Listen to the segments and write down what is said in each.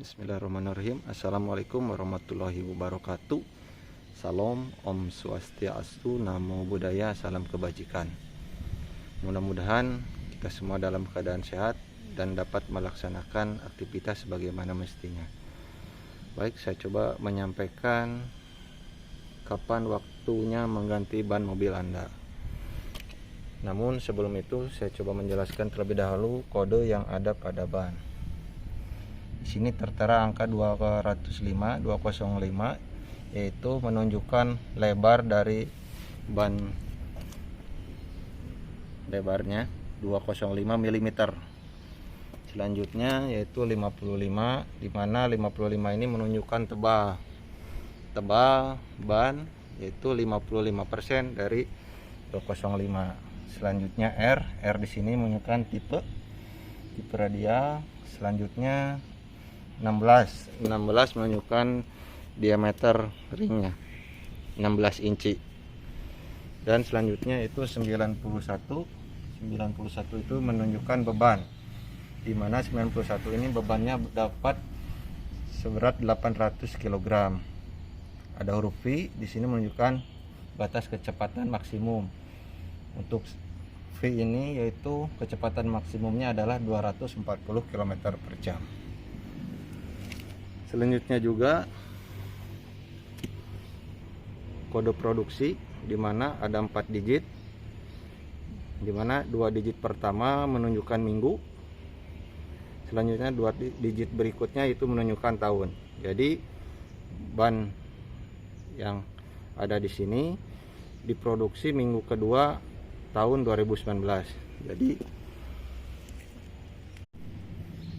Bismillahirrahmanirrahim. Assalamualaikum warahmatullahi wabarakatuh. Salam, Om Swastiastu, Namo Buddhaya, salam kebajikan. Mudah-mudahan kita semua dalam keadaan sehat dan dapat melaksanakan aktivitas sebagaimana mestinya. Baik, saya coba menyampaikan kapan waktunya mengganti ban mobil Anda. Namun sebelum itu saya coba menjelaskan terlebih dahulu kode yang ada pada ban. Di sini tertera angka 205, yaitu menunjukkan lebar dari ban, lebarnya 205 mm. Selanjutnya yaitu 55, di mana 55 ini menunjukkan tebal ban, yaitu 55% dari 205. Selanjutnya R di sini menunjukkan tipe radial. Selanjutnya 16 menunjukkan diameter ringnya 16 inci. Dan selanjutnya itu 91 itu menunjukkan beban, di mana 91 ini bebannya dapat seberat 800 kg. Ada huruf V di sini menunjukkan batas kecepatan maksimum. Untuk V ini yaitu kecepatan maksimumnya adalah 240 km per jam. Selanjutnya juga kode produksi, di mana ada 4 digit, di mana 2 digit pertama menunjukkan minggu. Selanjutnya 2 digit berikutnya itu menunjukkan tahun. Jadi ban yang ada di sini diproduksi minggu kedua tahun 2019. Jadi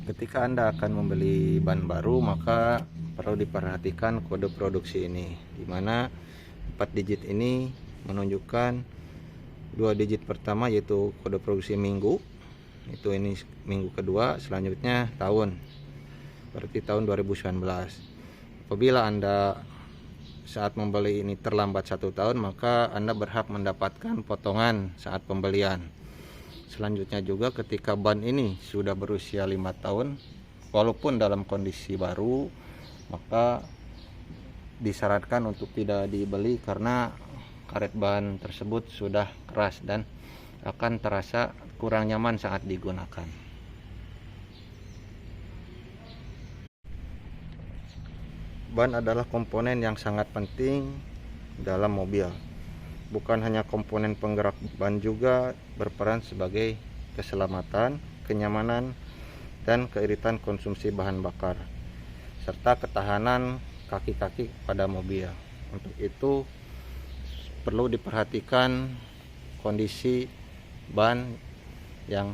ketika Anda akan membeli ban baru, maka perlu diperhatikan kode produksi ini, di mana 4 digit ini menunjukkan 2 digit pertama yaitu kode produksi minggu, itu ini minggu kedua, selanjutnya tahun, berarti tahun 2019. Apabila Anda saat membeli ini terlambat 1 tahun, maka Anda berhak mendapatkan potongan saat pembelian. Selanjutnya juga ketika ban ini sudah berusia 5 tahun walaupun dalam kondisi baru, maka disarankan untuk tidak dibeli karena karet ban tersebut sudah keras dan akan terasa kurang nyaman saat digunakan. Ban adalah komponen yang sangat penting dalam mobil. Bukan hanya komponen penggerak, ban juga berperan sebagai keselamatan, kenyamanan, dan keiritan konsumsi bahan bakar, serta ketahanan kaki-kaki pada mobil. Untuk itu perlu diperhatikan kondisi ban yang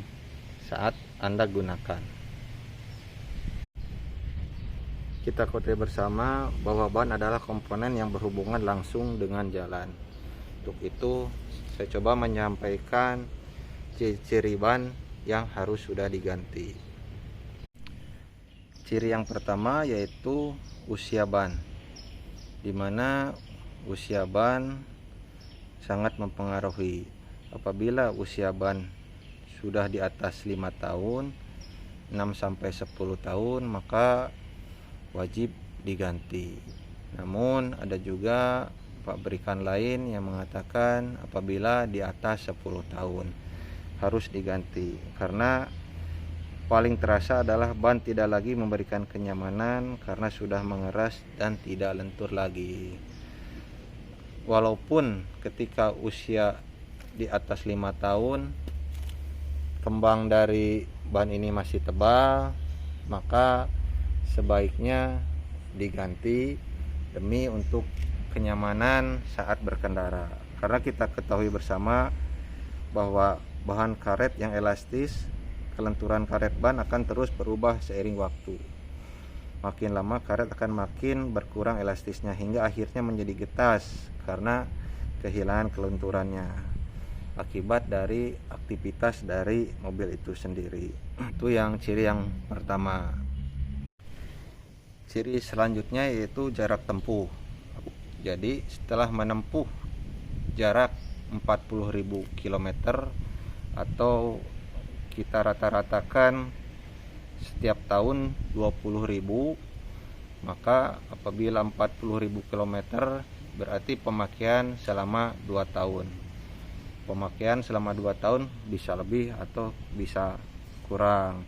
saat Anda gunakan. Kita ketahui bersama bahwa ban adalah komponen yang berhubungan langsung dengan jalan. Untuk itu saya coba menyampaikan ciri-ciri ban yang harus sudah diganti. Ciri yang pertama yaitu usia ban, di mana usia ban sangat mempengaruhi. Apabila usia ban sudah di atas 5 tahun, 6-10 tahun, maka wajib diganti. Namun ada juga pabrikan lain yang mengatakan apabila di atas 10 tahun harus diganti, karena paling terasa adalah ban tidak lagi memberikan kenyamanan karena sudah mengeras dan tidak lentur lagi. Walaupun ketika usia di atas 5 tahun kembang dari ban ini masih tebal, maka sebaiknya diganti demi untuk kenyamanan saat berkendara. Karena kita ketahui bersama bahwa bahan karet yang elastis, kelenturan karet ban akan terus berubah seiring waktu. Makin lama karet akan makin berkurang elastisnya hingga akhirnya menjadi getas karena kehilangan kelenturannya akibat dari aktivitas dari mobil itu sendiri. Itu yang ciri yang pertama. Ciri selanjutnya yaitu jarak tempuh. Jadi setelah menempuh jarak 40.000 km atau kita rata-ratakan setiap tahun 20.000, maka apabila 40.000 kilometer berarti pemakaian selama 2 tahun. Pemakaian selama 2 tahun bisa lebih atau bisa kurang.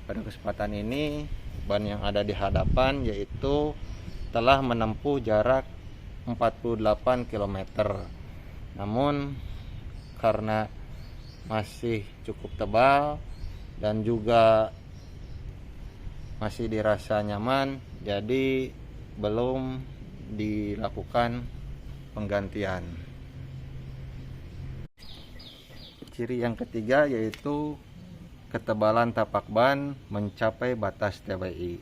Pada kesempatan ini ban yang ada di hadapan yaitu telah menempuh jarak 48 km. Namun karena masih cukup tebal dan juga masih dirasa nyaman, jadi belum dilakukan penggantian. Ciri yang ketiga yaitu ketebalan tapak ban mencapai batas TWI.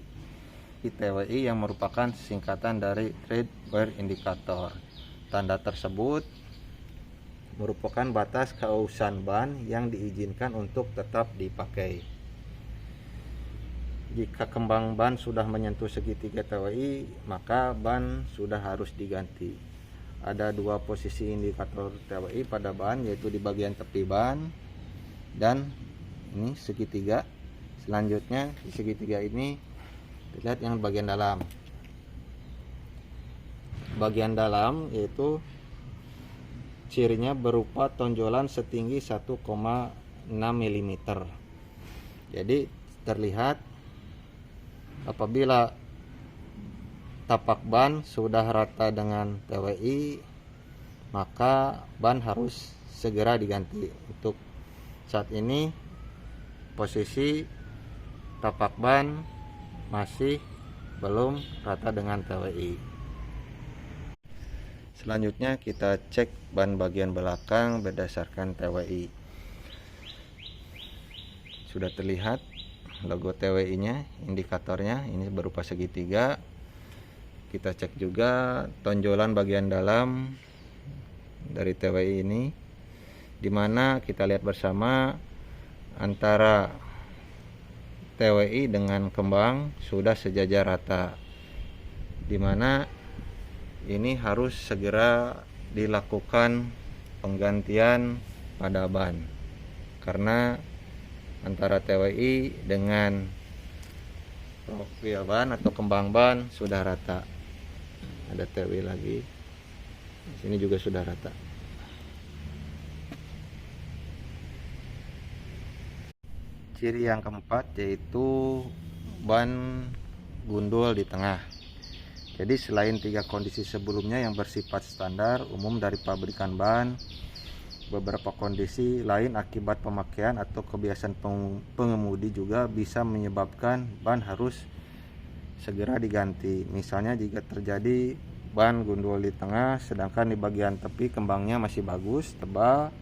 TWI yang merupakan singkatan dari Tread Wear Indicator. Tanda tersebut merupakan batas keausan ban yang diizinkan untuk tetap dipakai. Jika kembang ban sudah menyentuh segitiga TWI, maka ban sudah harus diganti. Ada 2 posisi indikator TWI pada ban, yaitu di bagian tepi ban dan ini segitiga. Selanjutnya di segitiga ini lihat yang bagian dalam. Bagian dalam yaitu cirinya berupa tonjolan setinggi 1,6 mm. Jadi terlihat apabila tapak ban sudah rata dengan TWI, maka ban harus segera diganti. Untuk saat ini posisi tapak ban masih belum rata dengan TWI. Selanjutnya kita cek ban bagian belakang berdasarkan TWI. Sudah terlihat logo TWI nya, indikatornya ini berupa segitiga. Kita cek juga tonjolan bagian dalam dari TWI ini, dimana kita lihat bersama antara TWI dengan kembang sudah sejajar rata, dimana ini harus segera dilakukan penggantian pada ban karena antara TWI dengan profil ban atau kembang ban sudah rata. Ada TWI lagi, di sini juga sudah rata. Ciri yang keempat yaitu ban gundul di tengah. Jadi selain 3 kondisi sebelumnya yang bersifat standar umum dari pabrikan ban, beberapa kondisi lain akibat pemakaian atau kebiasaan pengemudi juga bisa menyebabkan ban harus segera diganti. Misalnya jika terjadi ban gundul di tengah sedangkan di bagian tepi kembangnya masih bagus, tebal.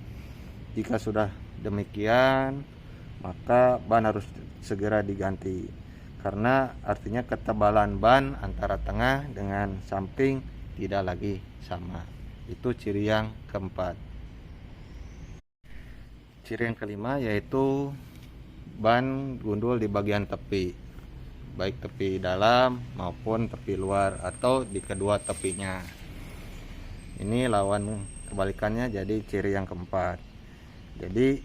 Jika sudah demikian, maka ban harus segera diganti. Karena artinya ketebalan ban antara tengah dengan samping tidak lagi sama. Itu ciri yang keempat. Ciri yang kelima yaitu ban gundul di bagian tepi, baik tepi dalam maupun tepi luar atau di kedua tepinya. Ini lawan kebalikannya, jadi ciri yang keempat. Jadi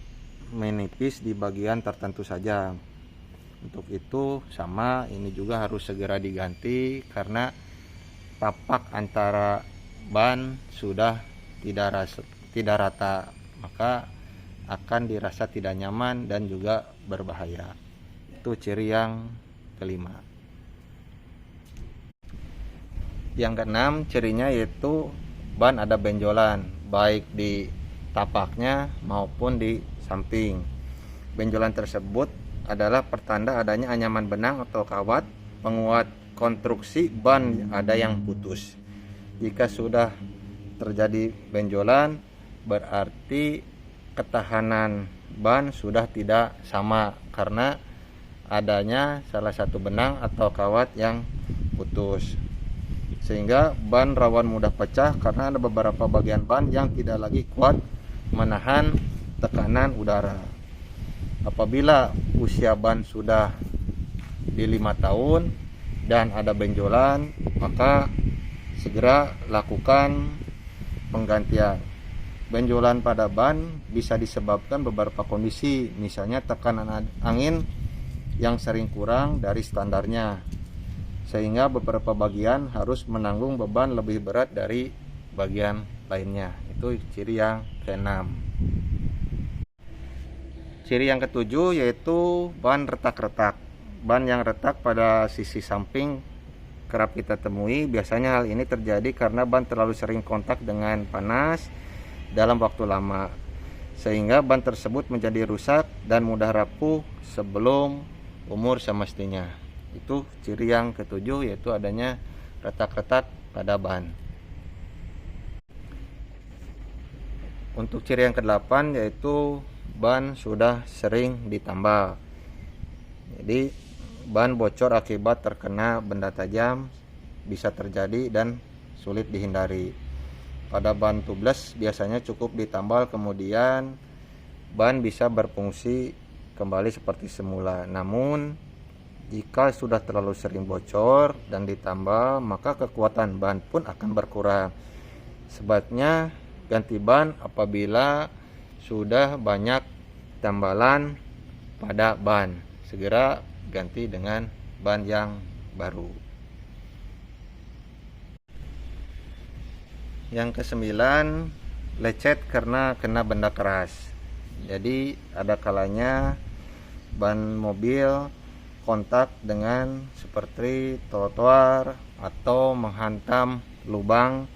menipis di bagian tertentu saja. Untuk itu sama, ini juga harus segera diganti karena tapak antara ban sudah tidak rata, maka akan dirasa tidak nyaman dan juga berbahaya. Itu ciri yang kelima. Yang keenam cirinya yaitu ban ada benjolan baik di tapaknya maupun di samping. Benjolan tersebut adalah pertanda adanya anyaman benang atau kawat penguat konstruksi ban ada yang putus. Jika sudah terjadi benjolan, berarti ketahanan ban sudah tidak sama karena adanya salah satu benang atau kawat yang putus, sehingga ban rawan mudah pecah karena ada beberapa bagian ban yang tidak lagi kuat menahan tekanan udara. Apabila usia ban sudah di 5 tahun dan ada benjolan, maka segera lakukan penggantian. Benjolan pada ban bisa disebabkan beberapa kondisi, misalnya tekanan angin yang sering kurang dari standarnya, sehingga beberapa bagian harus menanggung beban lebih berat dari bagian lainnya. Itu ciri yang keenam. Ciri yang ketujuh yaitu ban retak-retak. Ban yang retak pada sisi samping kerap kita temui. Biasanya hal ini terjadi karena ban terlalu sering kontak dengan panas dalam waktu lama, sehingga ban tersebut menjadi rusak dan mudah rapuh sebelum umur semestinya. Itu ciri yang ketujuh, yaitu adanya retak-retak pada ban. Untuk ciri yang kedelapan yaitu ban sudah sering ditambal. Jadi ban bocor akibat terkena benda tajam bisa terjadi dan sulit dihindari. Pada ban tubeless biasanya cukup ditambal, kemudian ban bisa berfungsi kembali seperti semula. Namun jika sudah terlalu sering bocor dan ditambal, maka kekuatan ban pun akan berkurang. Sebaiknya ganti ban apabila sudah banyak tambalan pada ban. Segera ganti dengan ban yang baru. Yang kesembilan, lecet karena kena benda keras. Jadi ada kalanya ban mobil kontak dengan seperti trotoar atau menghantam lubang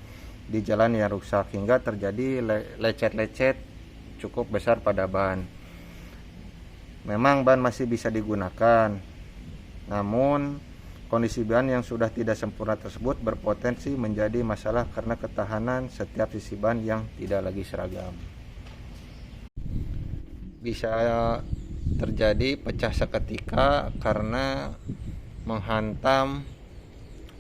di jalan yang rusak, hingga terjadi lecet-lecet cukup besar pada ban. Memang ban masih bisa digunakan, namun kondisi ban yang sudah tidak sempurna tersebut berpotensi menjadi masalah karena ketahanan setiap sisi ban yang tidak lagi seragam. Bisa terjadi pecah seketika karena menghantam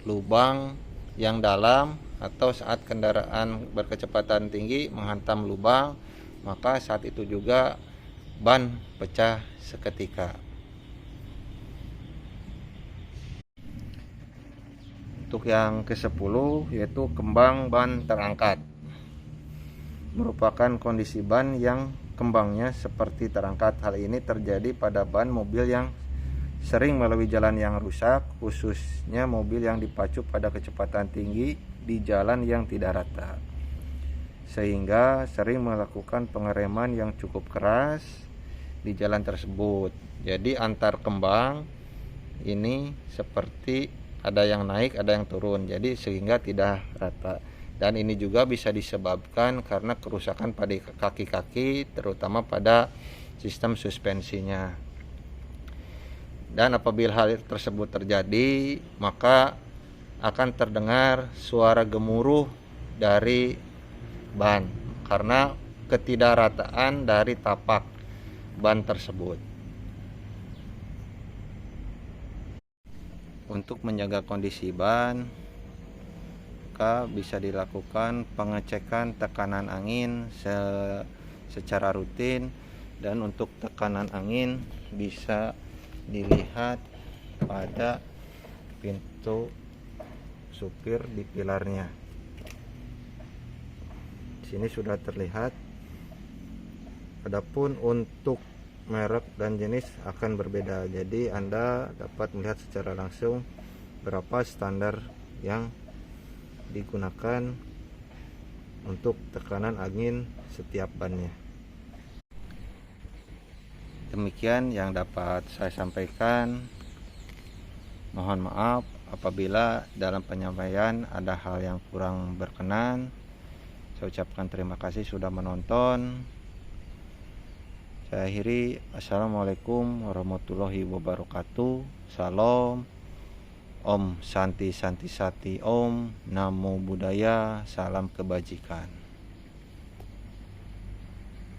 lubang yang dalam, atau saat kendaraan berkecepatan tinggi menghantam lubang, maka saat itu juga ban pecah seketika. Untuk yang ke-10 yaitu kembang ban terangkat. Merupakan kondisi ban yang kembangnya seperti terangkat. Hal ini terjadi pada ban mobil yang sering melalui jalan yang rusak, khususnya mobil yang dipacu pada kecepatan tinggi di jalan yang tidak rata, sehingga sering melakukan pengereman yang cukup keras di jalan tersebut. Jadi antar kembang ini seperti ada yang naik, ada yang turun, jadi sehingga tidak rata. Dan ini juga bisa disebabkan karena kerusakan pada kaki-kaki, terutama pada sistem suspensinya. Dan apabila hal tersebut terjadi, maka akan terdengar suara gemuruh dari ban karena ketidakrataan dari tapak ban tersebut. Untuk menjaga kondisi ban, maka bisa dilakukan pengecekan tekanan angin secara rutin, dan untuk tekanan angin bisa dilihat pada pintu supir di pilarnya. Di sini sudah terlihat. Adapun untuk merek dan jenis akan berbeda, jadi Anda dapat melihat secara langsung berapa standar yang digunakan untuk tekanan angin setiap bannya. Demikian yang dapat saya sampaikan. Mohon maaf apabila dalam penyampaian ada hal yang kurang berkenan. Saya ucapkan terima kasih sudah menonton. Saya akhiri. Assalamualaikum warahmatullahi wabarakatuh. Salam. Om Santi Santi Sati Om. Namo Buddhaya. Salam kebajikan.